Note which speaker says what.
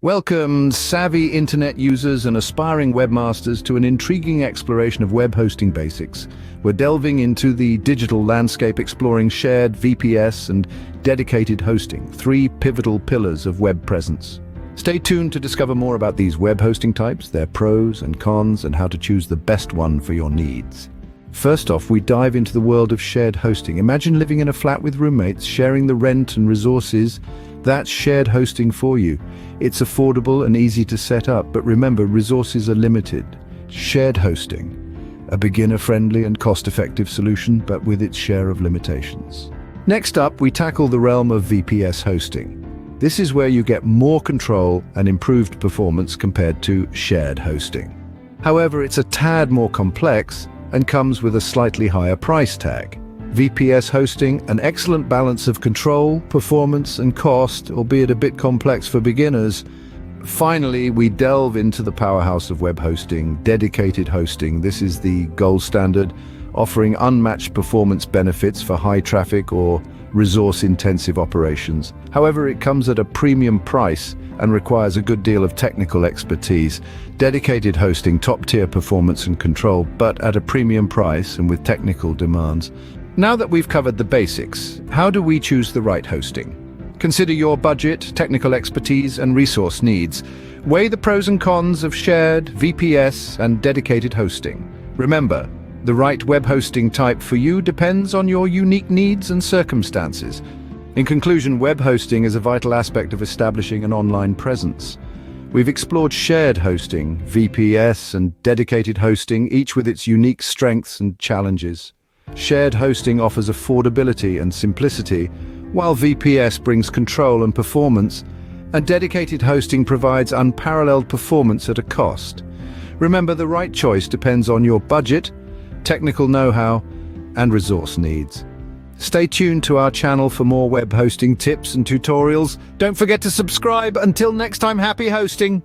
Speaker 1: Welcome, savvy internet users and aspiring webmasters, to an intriguing exploration of web hosting basics. We're delving into the digital landscape, exploring shared VPS and dedicated hosting, three pivotal pillars of web presence. Stay tuned to discover more about these web hosting types, their pros and cons, and how to choose the best one for your needs. First off, we dive into the world of shared hosting. Imagine living in a flat with roommates, sharing the rent and resources. That's shared hosting for you. It's affordable and easy to set up, but remember, resources are limited. Shared hosting, a beginner-friendly and cost-effective solution, but with its share of limitations. Next up, we tackle the realm of VPS hosting. This is where you get more control and improved performance compared to shared hosting. However, it's a tad more complex and comes with a slightly higher price tag. VPS hosting, an excellent balance of control, performance, and cost, albeit a bit complex for beginners. Finally, we delve into the powerhouse of web hosting, dedicated hosting. This is the gold standard, offering unmatched performance benefits for high traffic or resource-intensive operations. However, it comes at a premium price and requires a good deal of technical expertise. Dedicated hosting, top-tier performance and control, but at a premium price and with technical demands. Now that we've covered the basics, how do we choose the right hosting? Consider your budget, technical expertise, and resource needs. Weigh the pros and cons of shared, VPS, and dedicated hosting. Remember, the right web hosting type for you depends on your unique needs and circumstances. In conclusion, web hosting is a vital aspect of establishing an online presence. We've explored shared hosting, VPS, and dedicated hosting, each with its unique strengths and challenges. Shared hosting offers affordability and simplicity, while VPS brings control and performance, and dedicated hosting provides unparalleled performance at a cost. Remember, the right choice depends on your budget, technical know-how, and resource needs. Stay tuned to our channel for more web hosting tips and tutorials. Don't forget to subscribe. Until next time, happy hosting!